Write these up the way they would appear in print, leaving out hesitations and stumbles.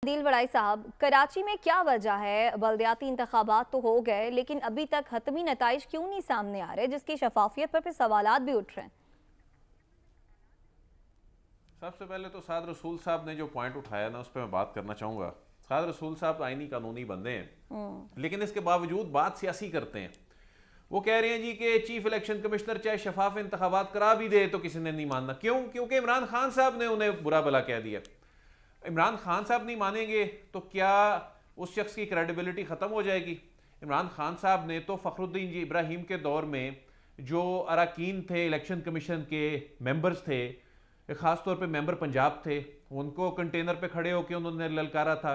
दिल वड़ाई साहब, कराची में क्या वजह है? बल्दियाती इंतखाबात तो हो गए लेकिन अभी तक हतमी नताइज क्यों नहीं सामने आ रहे, जिसकी शफाफियत पर फिर सवालात भी उठ रहे हैं। सबसे पहले तो साद रसूल साहब ने जो पॉइंट उठाया ना, उस पर मैं बात करना चाहूँगा। साद रसूल साहब आईनी कानूनी बंदे हैं, लेकिन इसके बावजूद बात सियासी करते हैं। वो कह रहे हैं जी कि चीफ इलेक्शन कमिश्नर चाहे शफाफ इंतखाबात करा भी दे तो किसी ने नहीं मानना। क्यों? क्योंकि इमरान खान साहब ने उन्हें बुरा भला कह दिया। इमरान खान साहब नहीं मानेंगे तो क्या उस शख्स की क्रेडिबिलिटी ख़त्म हो जाएगी? इमरान खान साहब ने तो फ़खरुद्दीन जी इब्राहिम के दौर में जो अरकान थे इलेक्शन कमीशन के मेंबर्स थे, ख़ास तौर पे मेंबर पंजाब थे, उनको कंटेनर पे खड़े होकर उन्होंने ललकारा था।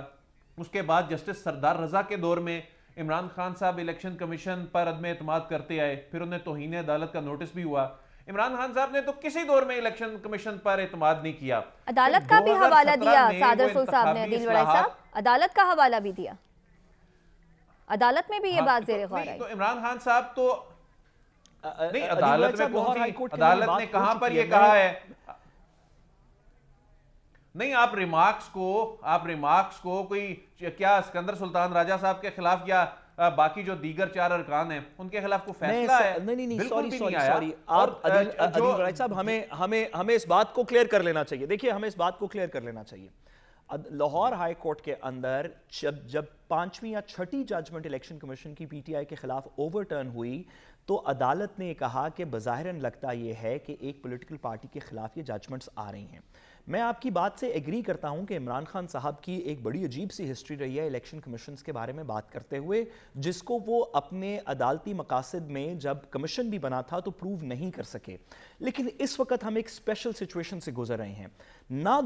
उसके बाद जस्टिस सरदार रजा के दौर में इमरान खान साहब इलेक्शन कमीशन पर अदम एतमाद करते आए, फिर उन्हें तौहीन अदालत का नोटिस भी हुआ। इमरान खान साहब ने तो किसी दौर में इलेक्शन कमीशन पर एतमाद नहीं किया। अदालत का भी हवाला दिया साद रसूल साहब ने, दिल वड़ाई साहब अदालत का हवाला भी दिया, अदालत में भी ये बात ज़ेरे गौर आई। तो इमरान खान साहब तो नहीं, अदालत में पहुंची, अदालत ने कहां पर ये कहा है? नहीं, आप रिमार्क्स को कोई क्या सिकंदर सुल्तान राजा साहब के खिलाफ या बाकी जो दीगर चार अरकान हैं उनके खिलाफ कोई फैसला है? नहीं, सॉरी आप अदील वड़ाई साहब, हमें इस बात को क्लियर कर लेना चाहिए। देखिए, हमें इस बात को क्लियर कर लेना चाहिए। लाहौर हाई कोर्ट के अंदर जब पांचवी या छठी जजमेंट इलेक्शन कमीशन की पीटीआई के खिलाफ ओवरटर्न हुई तो अदालत ने कहा कि बज़ाहिरन लगता यह है कि एक पॉलिटिकल पार्टी के खिलाफ ये जजमेंट्स आ रही हैं। मैं आपकी बात से एग्री करता हूं कि इमरान खान साहब की एक बड़ी अजीब सी हिस्ट्री रही है इलेक्शन कमीशंस के बारे में बात करते हुए, जिसको वो अपने अदालती मकासद में जब कमीशन भी बना था तो प्रूव नहीं कर सके। लेकिन इस वक्त हम एक स्पेशल सिचुएशन से गुजर रहे हैं। ना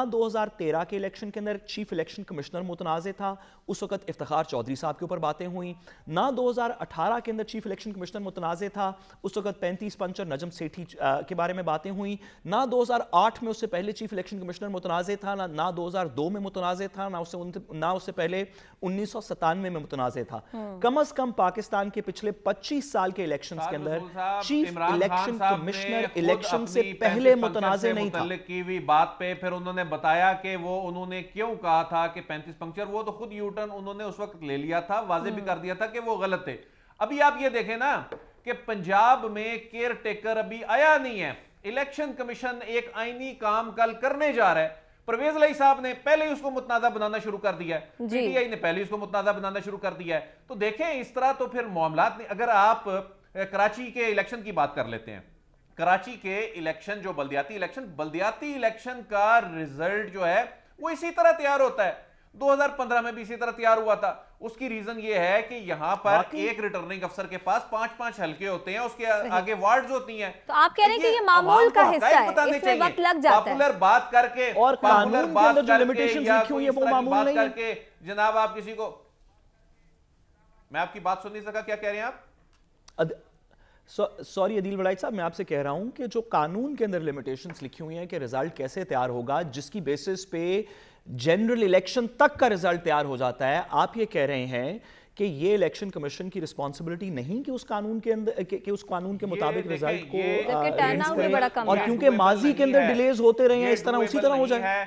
2013 के इलेक्शन के अंदर चीफ इलेक्शन कमिश्नर मुतनाज़ था, उस वक्त इफ्तिखार चौधरी साहब के ऊपर बातें हुई। ना 2018 के अंदर चीफ इलेक्शन कमिश्नर मुतनाज़ था, उस वक्त 35 पंचर नजम सेठी के बारे में बातें हुई। ना 2008 में, उससे पहले चीफ इलेक्शन कमिश्नर मुतनाज़ था, ना 2002 में मुतनाज़ था, ना उससे पहले 1997 में मुतनाज़ था। कम अज कम पाकिस्तान के पिछले 25 साल के इलेक्शन के अंदर चीफ इलेक्शन कमिश्नर इलेक्शन से पहले मुतनाज़ नहीं था। की हुई बात पे फिर उन्होंने बताया कि वो उन्होंने क्यों कहा था कि 35 पंक्चर, वो तो खुद यूटर्न उन्होंने उस वक्त ले लिया था, वाजे भी कर दिया था कि वो गलत थे। अभी आप ये देखें ना कि पंजाब में केयर टेकर अभी आया नहीं है। इलेक्शन कमीशन एक आईनी काम कल करने जा रहा है। परवेज लाई साहब ने पहले ही उसको मुतनाज़ा बनाना शुरू कर दिया है, पीटीआई ने पहले ही उसको मुतनाज़ा बनाना शुरू कर दिया है। तो देखें, इस तरह तो फिर मामलात नहीं। अगर आप कराची के इलेक्शन की बात कर लेते हैं, कराची के इलेक्शन जो बल्दियाती इलेक्शन का रिजल्ट जो है वो इसी तरह तैयार होता है। 2015 में भी इसी तरह तैयार हुआ था। उसकी रीजन ये है कि यहां पर एक रिटर्निंग अफसर के पास 5-5 हल्के होते हैं, उसके आगे वार्ड्स होती हैं। तो आप कह रहे हैं कि ये मामूल का हिस्सा है, इसमें वक्त लग जाता है। पॉपुलर बात करके और कानून के अंदर जो लिमिटेशंस लिखी हुई है वो मामूल नहीं है। जनाब, आप किसी को, मैं आपकी बात सुन नहीं सका, क्या कह रहे हैं आप? सॉरी अदील वड़ाई साहब, मैं आपसे कह रहा हूं कि जो कानून के अंदर लिमिटेशंस लिखी हुई हैं कि रिजल्ट कैसे तैयार होगा, जिसकी बेसिस पे जनरल इलेक्शन तक का रिजल्ट तैयार हो जाता है, आप ये कह रहे हैं कि ये इलेक्शन कमीशन की रिस्पांसिबिलिटी नहीं कि उस कानून के अंदर कि उस कानून के मुताबिक रिजल्ट को, और क्योंकि माजी के अंदर डिलेज होते रहे हैं, इस तरह उसी तरह हो जाए।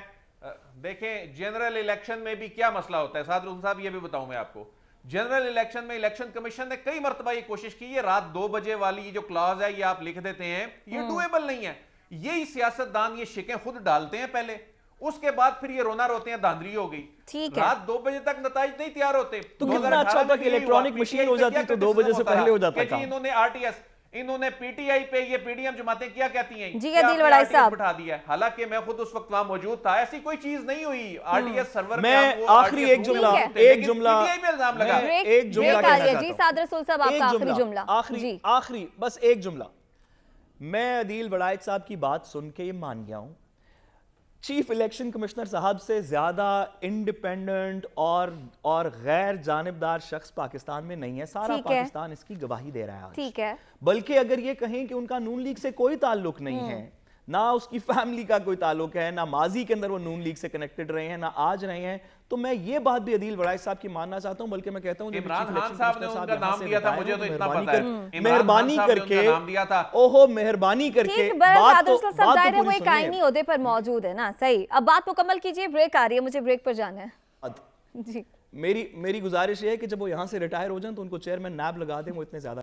देखें, जनरल इलेक्शन में भी क्या मसला होता है साद रसूल साहब, ये भी बताऊं मैं आपको। जनरल इलेक्शन में इलेक्शन कमीशन ने कई मरतबा ये कोशिश की है, रात 2 बजे वाली ये जो क्लॉज है ये आप लिख देते हैं, ये डुएबल नहीं है। यही सियासतदान ये शिकें खुद डालते हैं पहले, उसके बाद फिर ये रोना रोते हैं धांधली हो गई। ठीक है, रात 2 बजे तक नताइज नहीं तैयार होते। तो कितना अच्छा था कि इलेक्ट्रॉनिक मशीन हो जाती तो 2 बजे से पहले हो जाता था। इन्होंने आरटीएस, इन्होंने पीटीआई पे ये पीडीएम जमातें क्या कहती हैं, जी दिल वड़ाई साहब बिठा दिया है। हालांकि मैं खुद उस वक्त वहां मौजूद था, ऐसी कोई चीज नहीं हुई। आरटीएस सर्वर में आखिरी एक जुमला इल्जाम लगा, एक जुमला जी साद रसूल साहब, आपका आखिरी जुमला, आखिरी बस एक जुमला। मैं अदील वड़ाई साहब की बात सुन के ये मान गया हूं, चीफ इलेक्शन कमिश्नर साहब से ज्यादा इंडिपेंडेंट और गैर जानिबदार शख्स पाकिस्तान में नहीं है। सारा पाकिस्तान इसकी गवाही दे रहा है। ठीक है, बल्कि अगर ये कहें कि उनका नून लीग से कोई ताल्लुक नहीं है, ना उसकी फैमिली का कोई ताल्लुक है, ना माजी के अंदर वो नून लीग से कनेक्टेड रहे हैं, ना आज रहे हैं। तो मैं ये बात भी अदील वड़ाई साहब की मानना चाहता हूं, बल्कि मैं कहता हूं इमरान खान साहब ने उनका नाम दिया था, मुझे तो इतना पता है, मेहरबानी करके नाम दिया था। ओहो मेहरबानी करके बात तो वो एक आईनी ओहदे पर मौजूद है ना। सही, अब बात मुकम्मल कीजिए, ब्रेक आ रही है, मुझे ब्रेक पर जाना है जी। मेरी गुजारिश ये है कि जब वो यहाँ से रिटायर हो जाएं तो उनको चेयरमैन नैब लगा दें, वो इतने ज्यादा